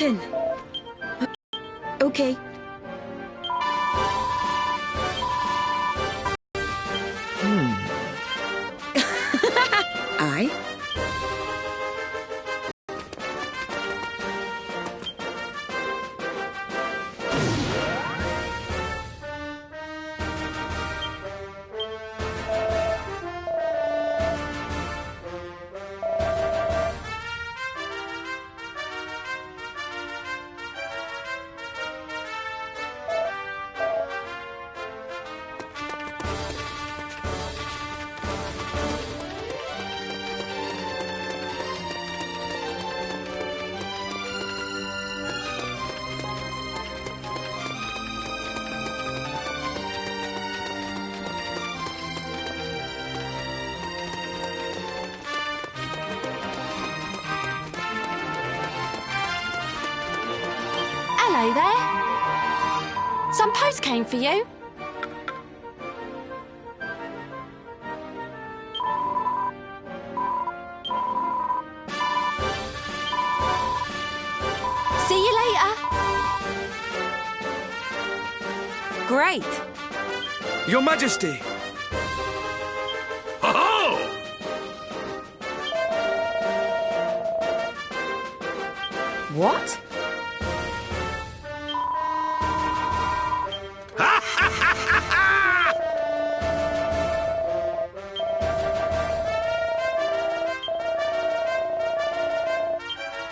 Captain. Okay. Aye. Hello there. Some post came for you. See you later. Great. Your Majesty! Ho-ho! What?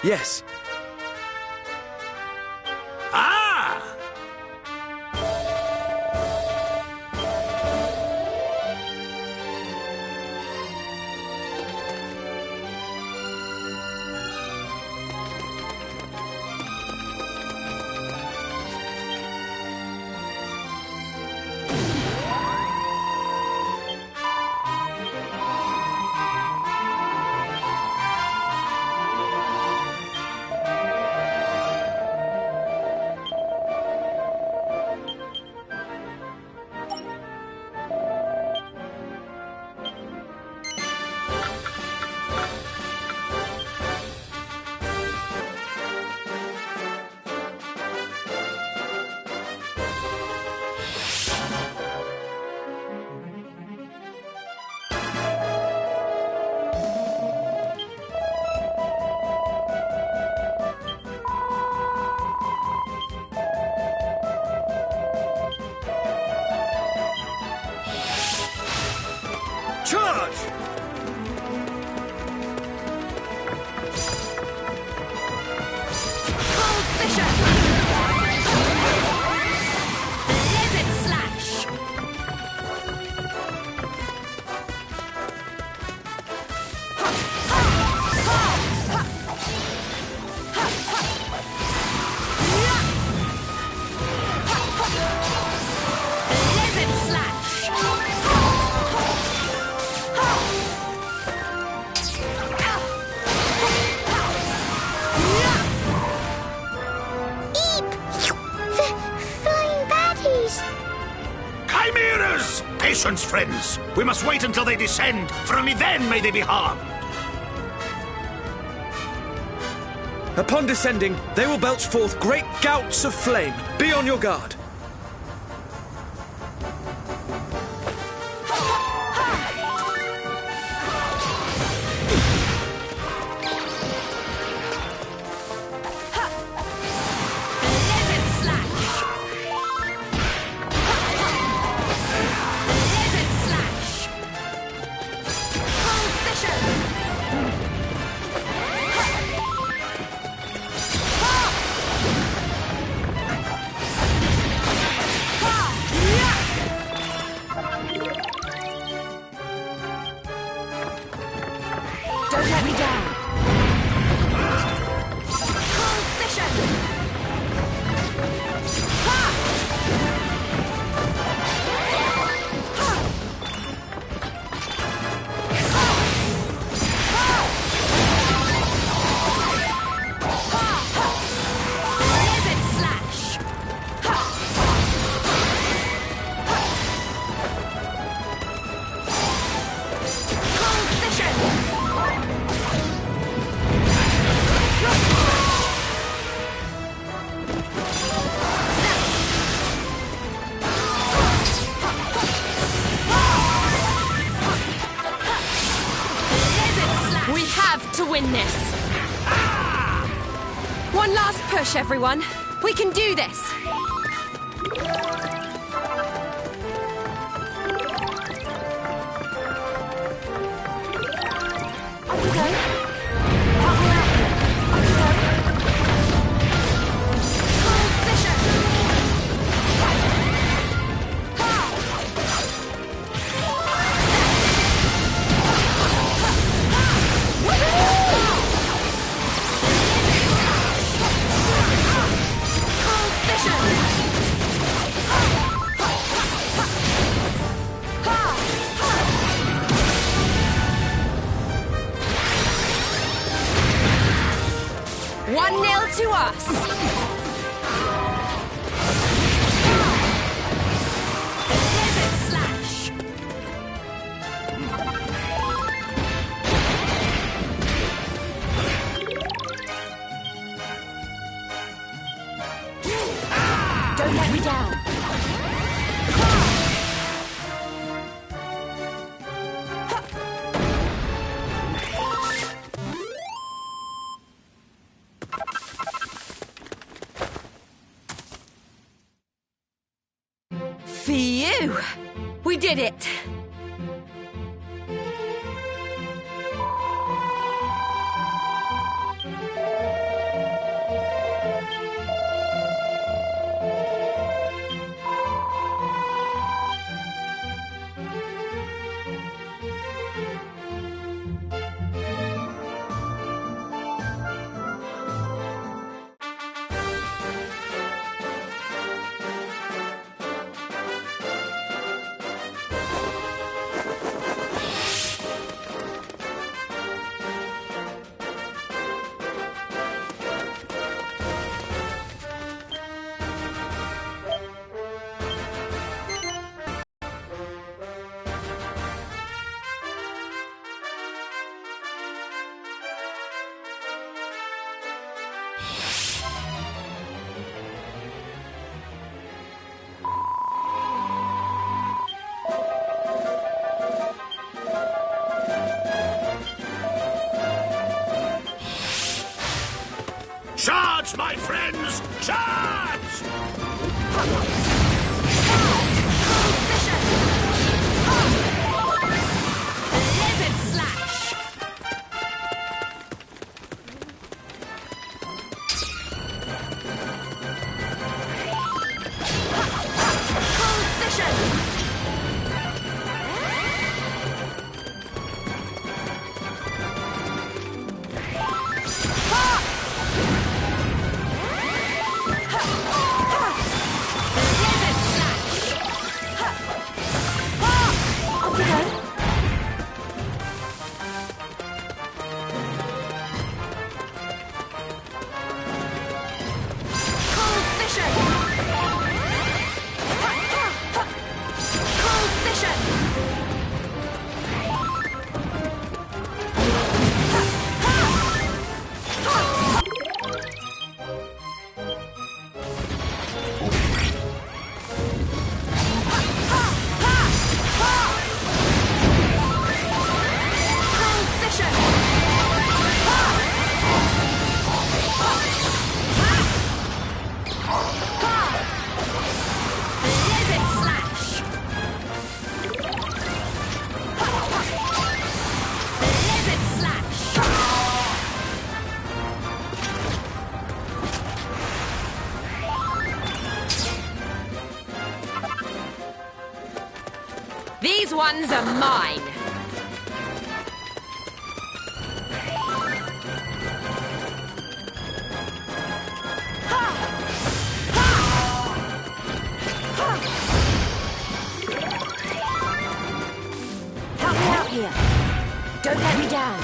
Yes. Ah! Charge! Cold Fisher. Blizzard Slash. Blizzard Slash. Flying baddies! Chimeras! Patience, friends. We must wait until they descend, for only then may they be harmed. Upon descending, they will belch forth great gouts of flame. Be on your guard. Blizzard Slash. Blizzard Slash. Cold Fisher. Don't let me down. Cold Fisher. Blizzard Slash. Cold Fisher. We have to win this! One last push, everyone. We can do this! To us! Desert Slash! Don't let me down! Phew! We did it! Charge, my friends! Charge! Lizard Slash! Cold Vision! These ones are mine. Help me out here. Don't let me down.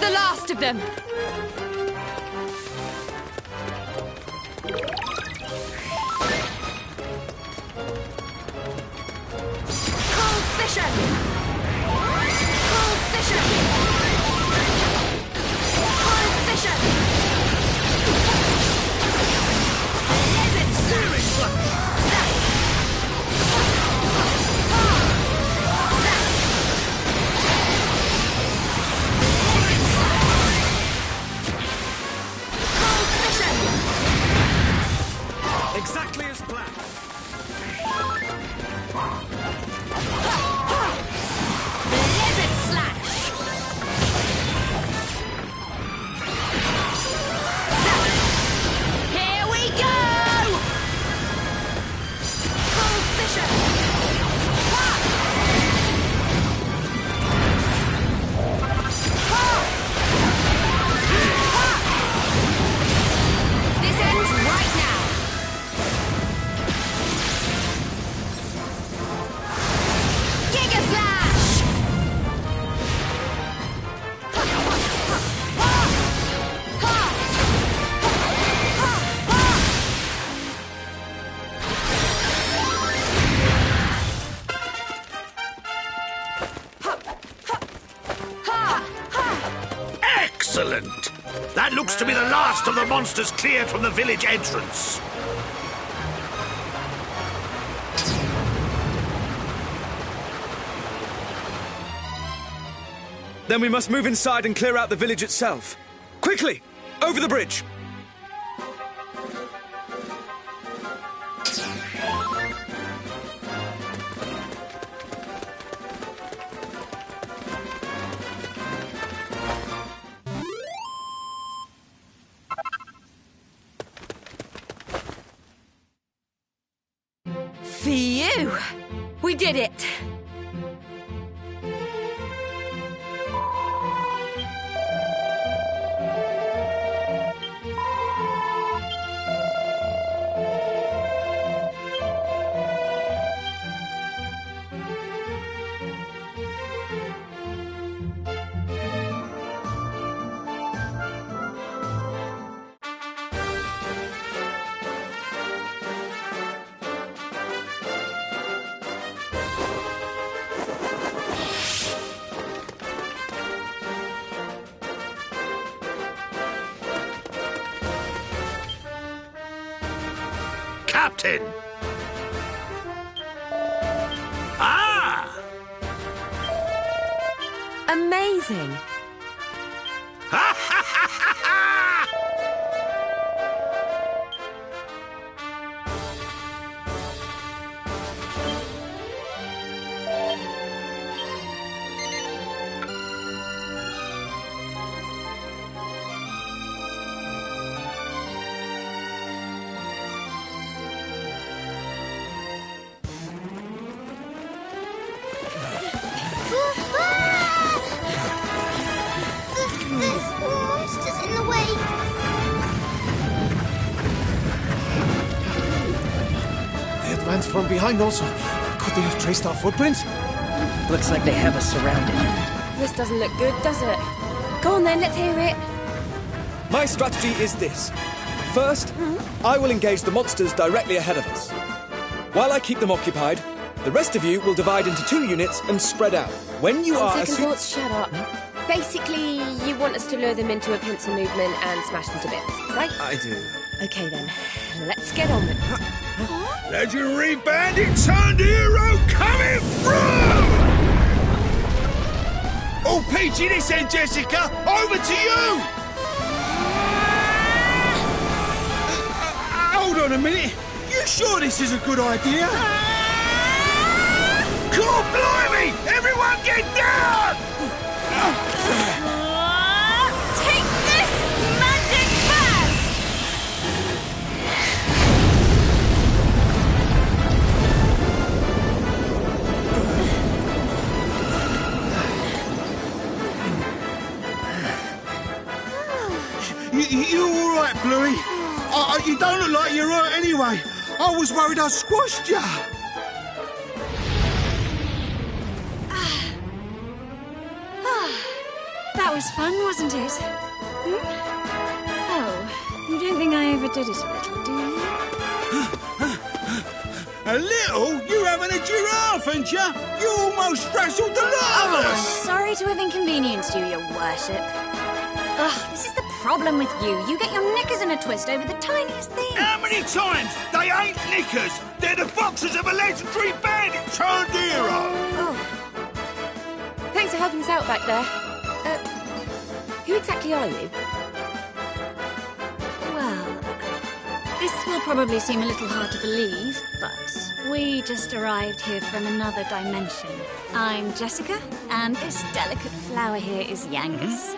the last of them. Cold vision! Cold vision! Cold vision! Lizard Searing slash! Exactly as planned. Lizard slash! Here we go! Cold vision! Ha! Ha! Ha! This ends right now! Giga slash! Ha! Ha! Ha! Ha! Excellent! That looks to be the last of the monsters cleared from the village entrance. Then we must move inside and clear out the village itself. Quickly! Over the bridge! Phew! We did it! Captain! Ah! Amazing! Ha ha ha ha ha! There's monsters in the way. They advanced from behind also. Could they have traced our footprints? Looks like they have us surrounded. This doesn't look good, does it? Go on then, let's hear it. My strategy is this. First, I will engage the monsters directly ahead of us. While I keep them occupied, the rest of you will divide into 2 units and spread out. When you On are... second thoughts, shut up. Basically, you want us to lure them into a pencil movement and smash them to bits, right? I do. Okay then, let's get on with it. Legendary bandit turned hero coming through! All peachy this end, Jessica! Over to you! Hold on a minute. You sure this is a good idea? Cool, blimey! Everyone get down! Take this, magic pass! You all right, Bluey? You don't look like you're hurt anyway. I was worried I squashed you. That was fun, wasn't it? Hmm? Oh, you don't think I overdid it a little, do you? A little? You having a giraffe, ain't you? You almost frazzled the lot of Oh, I'm us! sorry to have inconvenienced you, your worship. Ugh, this is the problem with you. You get your knickers in a twist over the tiniest thing. How many times? They ain't knickers! They're the boxes of a legendary bandit turned hero! Oh. Thanks for helping us out back there. Who exactly are you? Well, this will probably seem a little hard to believe, but we just arrived here from another dimension. I'm Jessica, and this delicate flower here is Yangus.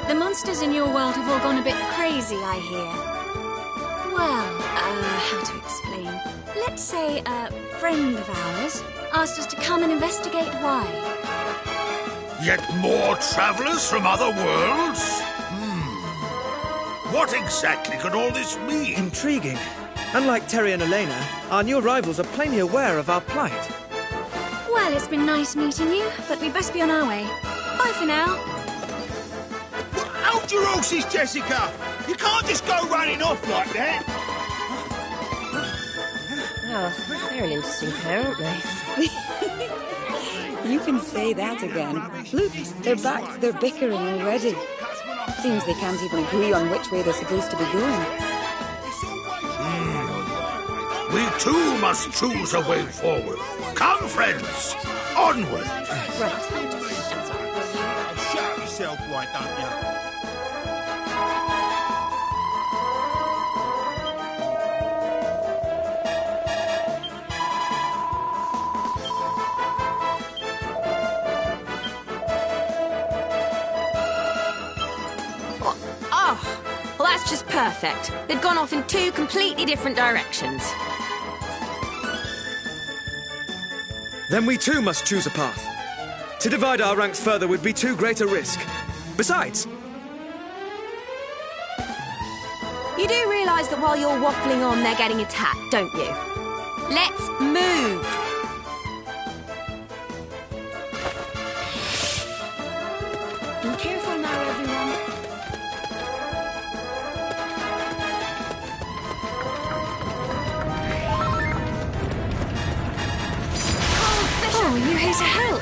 The monsters in your world have all gone a bit crazy, I hear. Well, how to explain? Let's say a friend of ours asked us to come and investigate why. Yet more travellers from other worlds? What exactly could all this mean? Intriguing. Unlike Terry and Elena, our new arrivals are plainly aware of our plight. Well, it's been nice meeting you, but we best be on our way. Bye for now. Hold your horses, Jessica! You can't just go running off like that! Oh, they're an interesting pair, aren't they? You can say that again. Look, they're back to their bickering already. Seems they can't even agree on which way they're supposed to be going. We too must choose a way forward. Come, friends, onward. Right. Shut up yourself, why don't you? Oh, well, that's just perfect. They've gone off in two completely different directions. Then we too must choose a path. To divide our ranks further would be too great a risk. Besides, You do realise that while you're waffling on, they're getting attacked, don't you? Let's move! Be careful now, everyone. Oh, you here to help?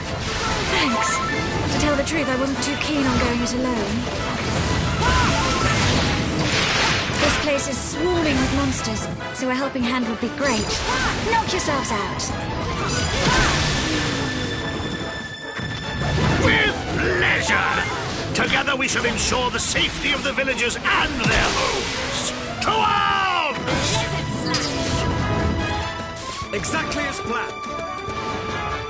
Thanks. To tell the truth, I wasn't too keen on going it alone. This place is swarming with monsters, so a helping hand would be great. Knock yourselves out. With pleasure! Together we shall ensure the safety of the villagers and their homes. To arms! exactly as planned.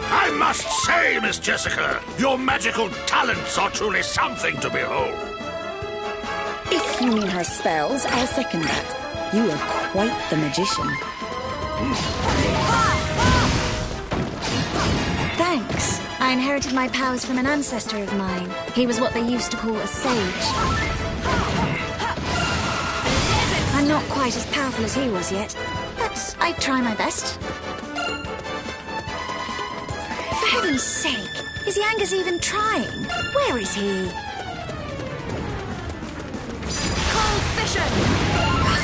I must say, Miss Jessica, your magical talents are truly something to behold. If you mean her spells, I'll second that. You are quite the magician. Thanks. I inherited my powers from an ancestor of mine. He was what they used to call a sage. I'm not quite as powerful as he was yet, but I try my best. For heaven's sake, is Yangas even trying? Where is he?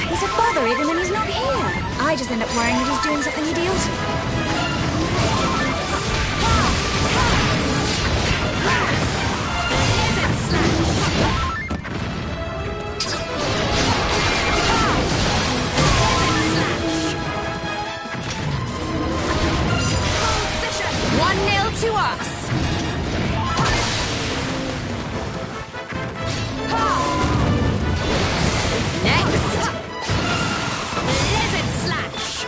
He's a bother even when he's not here. I just end up worrying that he's doing something idiotic. To us. Next. Lizard slash.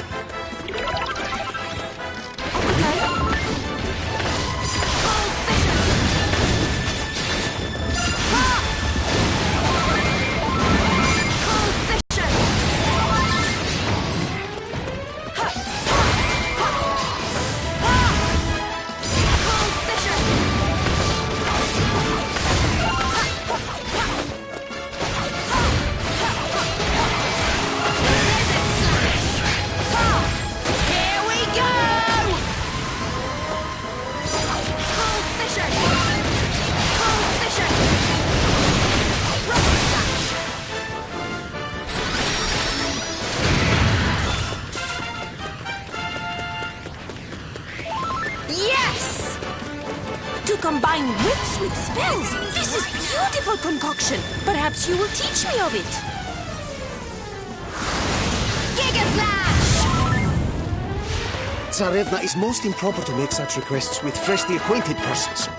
Yes! To combine whips with spells. This is beautiful concoction. Perhaps you will teach me of it. Giga Slash! Tsarevna is most improper to make such requests with freshly acquainted persons.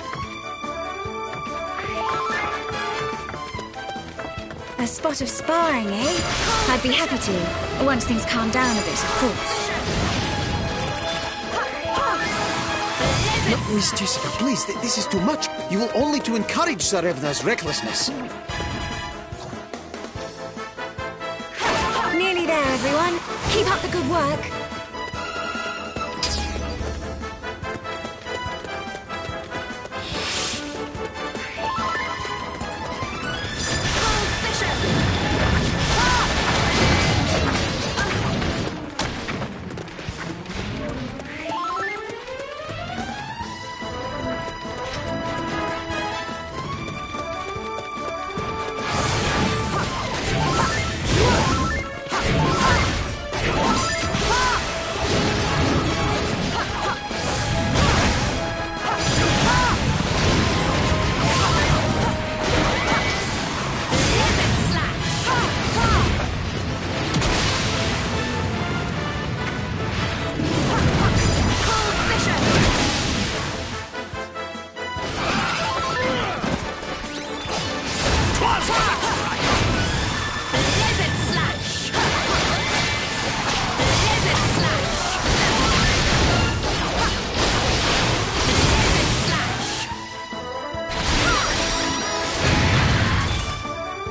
A spot of sparring, eh? I'd be happy to. Once things calm down a bit, of course. No, Miss Jessica, please, this is too much. You will only to encourage Tsarevna's recklessness. Nearly there, everyone. Keep up the good work.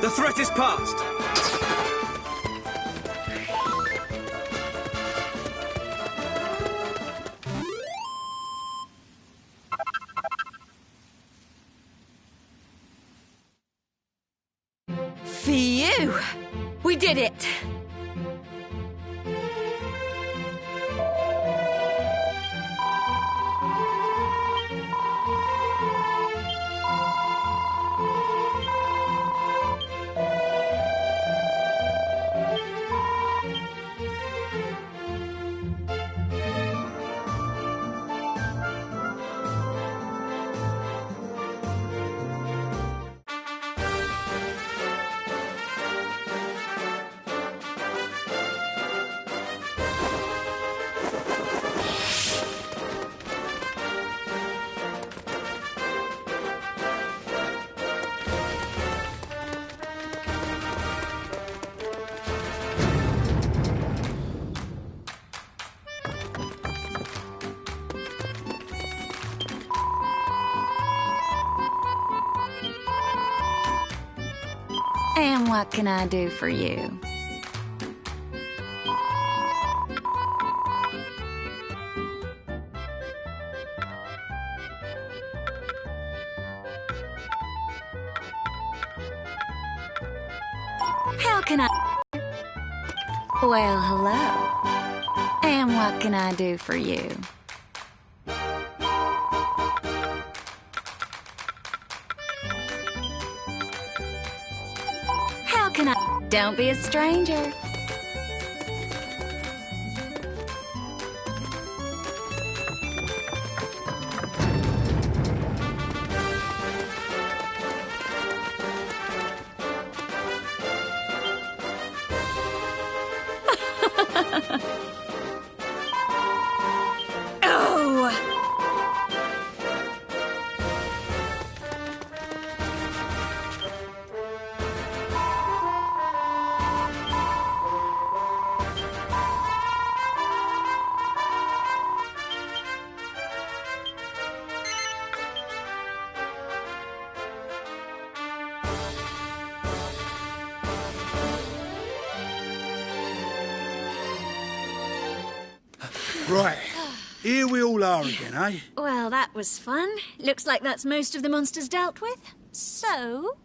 The threat is past. Phew! We did it! And what can I do for you? How can I... Well, hello. And what can I do for you? How can I... Don't be a stranger. Oh! Right, here we all are again, eh? Well, that was fun. Looks like that's most of the monsters dealt with. So...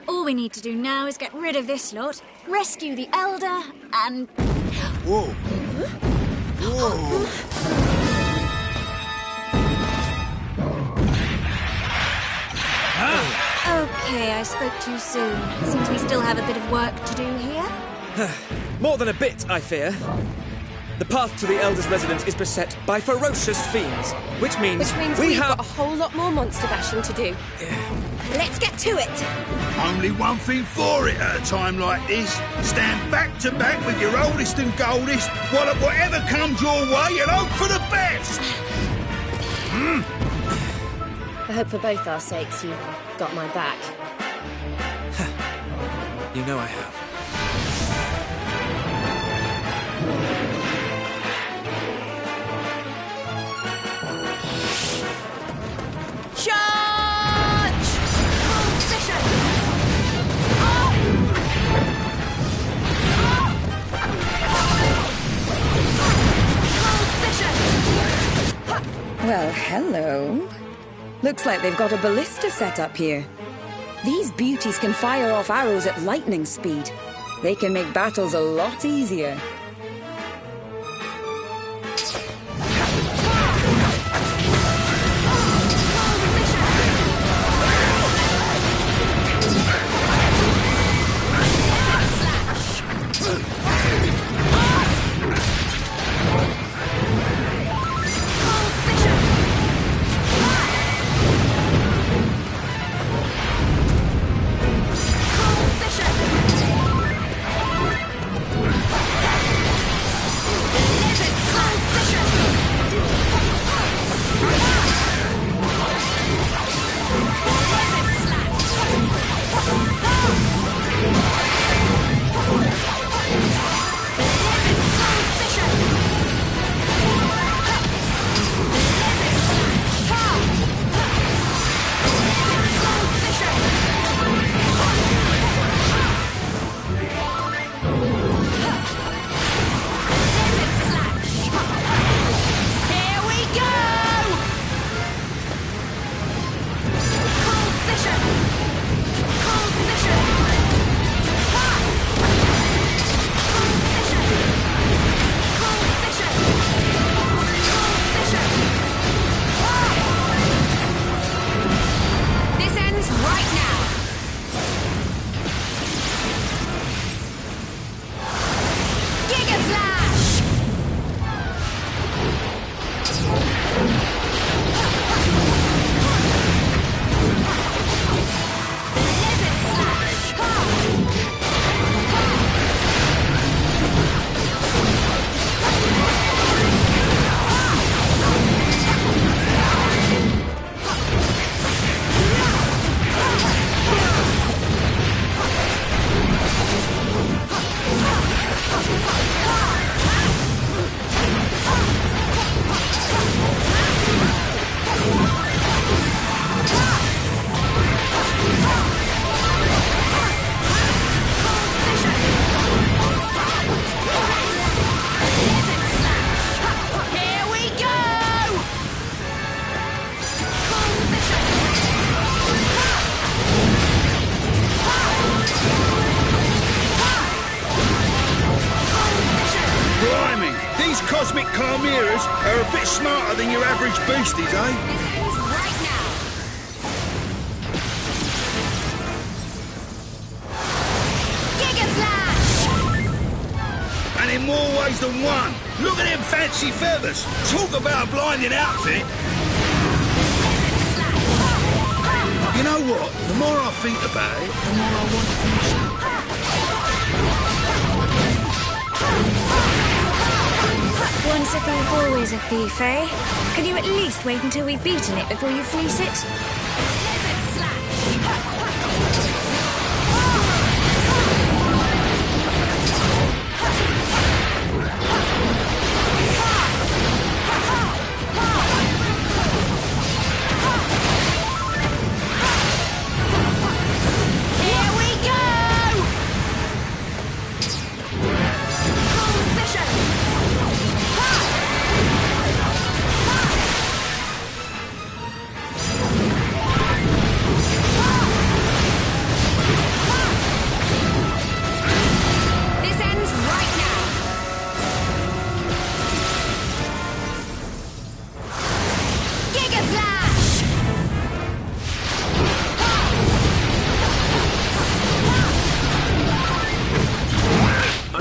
all we need to do now is get rid of this lot, rescue the Elder, and... Whoa. Whoa. Okay, I spoke too soon. Seems we still have a bit of work to do here. More than a bit, I fear. The path to the Elder's residence is beset by ferocious fiends, which means we've got a whole lot more monster bashing to do. Let's get to it. Only one thing for it at a time like this. Stand back to back with your oldest and goldest, while at whatever comes your way and hope for the best. I hope for both our sakes you've got my back. You know I have. Charge! Position! Well, hello. Looks like they've got a ballista set up here. These beauties can fire off arrows at lightning speed. They can make battles a lot easier. Cosmic chimeras are a bit smarter than your average beasties, eh? This ends right now. Giga Slash! And in more ways than one. Look at them fancy feathers. Talk about a blinding outfit. You know what? The more I think about it, the more I want to finish it. Once a thief, always a thief, eh? Can you at least wait until we've beaten it before you fleece it?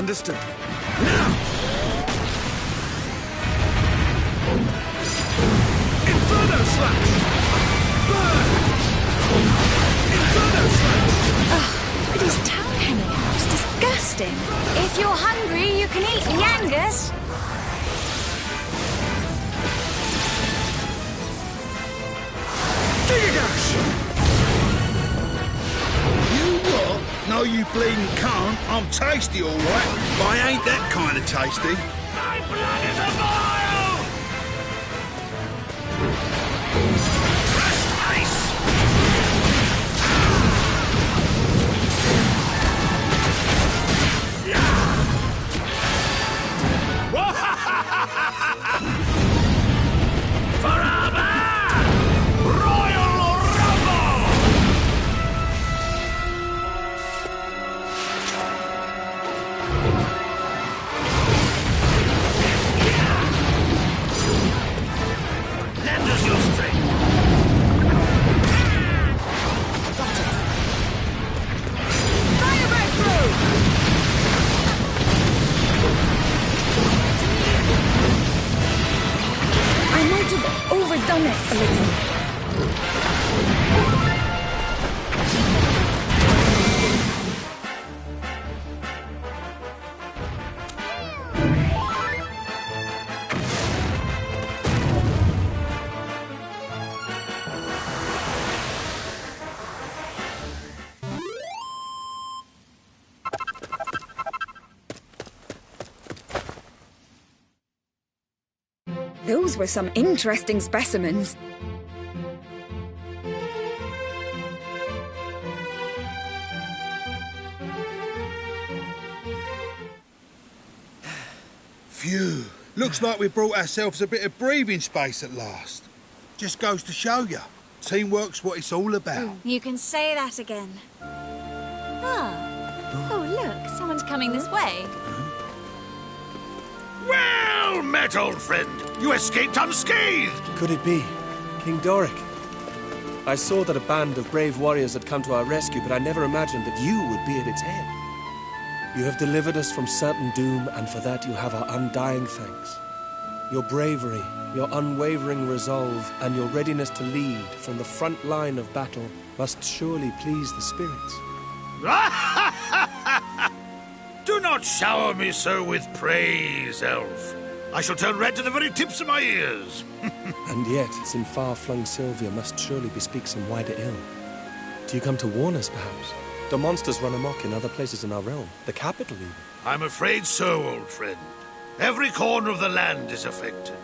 Understood. Now! Inferno Slash! Burn! Inferno Slash! Look at his tongue hanging out. It's disgusting. If you're hungry, you can eat the Angus. Giga-Dash! You what? No, you bleeding can't. I'm tasty, all right, but I ain't that kind of tasty. My blood is a boil! Crushed ice! Royal Rumble! Lend us your strength. Fire breakthrough! I might have overdone it a little. Those were some interesting specimens. Phew. Looks like we brought ourselves a bit of breathing space at last. Just goes to show you. Teamwork's what it's all about. You can say that again. Ah. Oh, look, someone's coming this way. Well met, old friend. You escaped unscathed. Could it be? King Doric? I saw that a band of brave warriors had come to our rescue, but I never imagined that you would be at its head. You have delivered us from certain doom, and for that you have our undying thanks. Your bravery, your unwavering resolve, and your readiness to lead from the front line of battle must surely please the spirits. Do not shower me so with praise, elf. I shall turn red to the very tips of my ears. And yet, it's in far-flung Sylvia must surely bespeak some wider ill. Do you come to warn us, perhaps? The monsters run amok in other places in our realm, the capital even. I'm afraid so, old friend. Every corner of the land is affected.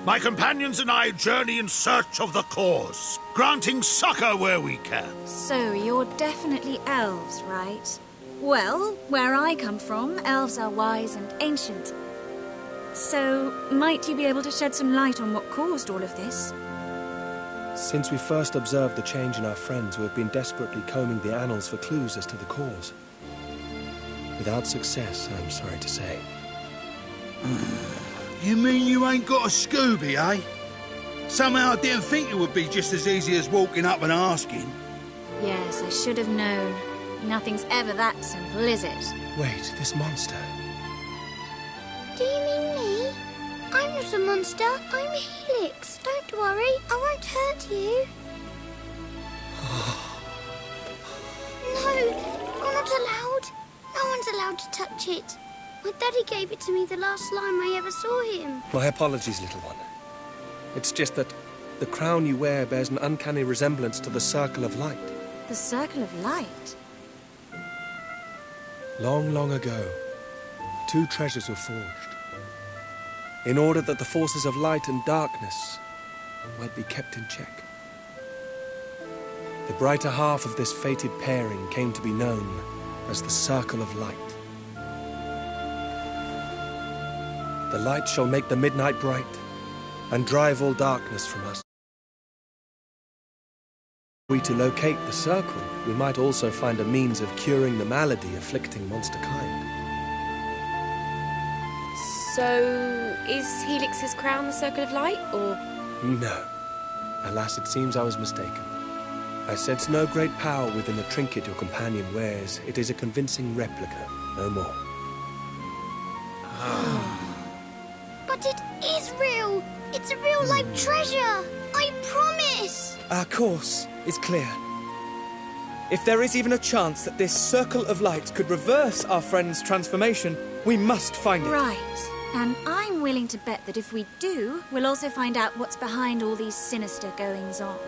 My companions and I journey in search of the cause, granting succor where we can. So, you're definitely elves, right? Well, where I come from, elves are wise and ancient. So, might you be able to shed some light on what caused all of this? Since we first observed the change in our friends, we have been desperately combing the annals for clues as to the cause. Without success, I'm sorry to say. You mean you ain't got a Scooby, eh? Somehow I didn't think it would be just as easy as walking up and asking. Yes, I should have known. Nothing's ever that simple, is it? Wait, this monster. Do you mean me? I'm not a monster. I'm Helix. Don't worry. I won't hurt you. No, you're not allowed. No one's allowed to touch it. My daddy gave it to me the last time I ever saw him. My apologies, little one. It's just that the crown you wear bears an uncanny resemblance to the Circle of Light. The Circle of Light? Long, long ago, two treasures were forged. In order that the forces of light and darkness might be kept in check. The brighter half of this fated pairing came to be known as the Circle of Light. The light shall make the midnight bright and drive all darkness from us. Were we to locate the circle, we might also find a means of curing the malady afflicting monster kind. So, is Helix's crown the Circle of Light, or...? No. Alas, it seems I was mistaken. I sense no great power within the trinket your companion wears. It is a convincing replica, no more. But it is real. It's a real-life treasure. I promise. Our course is clear. If there is even a chance that this circle of light could reverse our friend's transformation, we must find it. Right. And I'm willing to bet that if we do, we'll also find out what's behind all these sinister goings-on.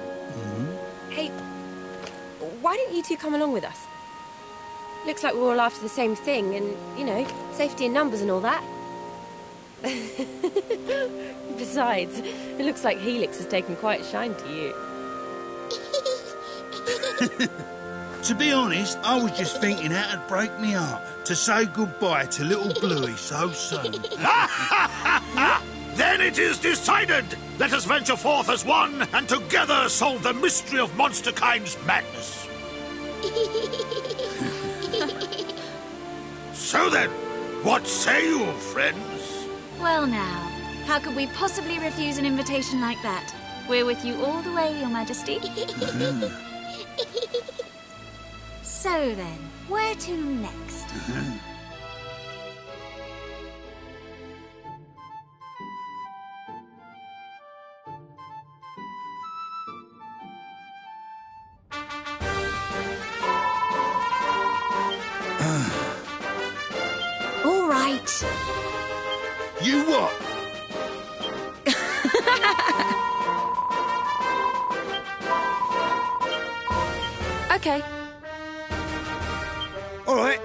Hey, why don't you two come along with us? Looks like we're all after the same thing, and, you know, safety in numbers and all that. Besides, it looks like Helix has taken quite a shine to you. To be honest, I was just thinking how it'd break me heart to say goodbye to little Bluey so soon. Then it is decided! Let us venture forth as one, and together solve the mystery of monsterkind's madness. So then, what say you, friends? Well now, how could we possibly refuse an invitation like that? We're with you all the way, Your Majesty. So then, where to next? All right. You what? Okay. All right.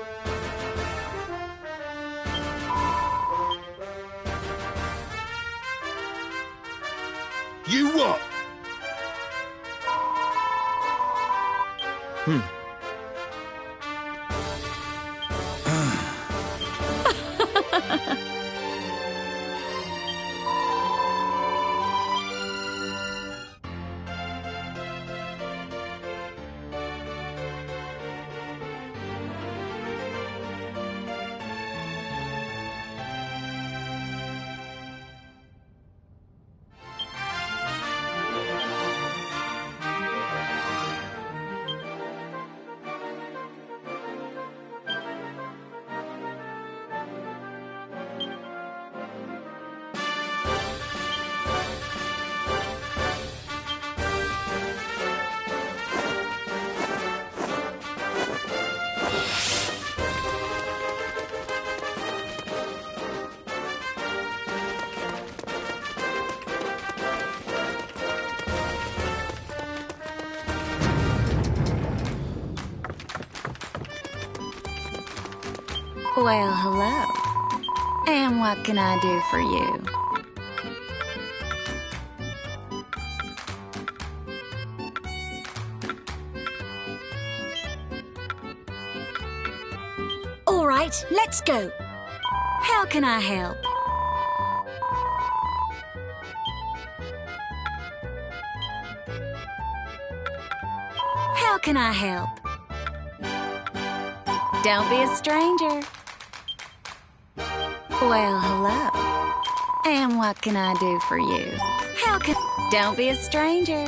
You what? Well, hello. And what can I do for you? All right, let's go. How can I help? How can I help? Don't be a stranger. Well, hello. And what can I do for you? How can... Don't be a stranger.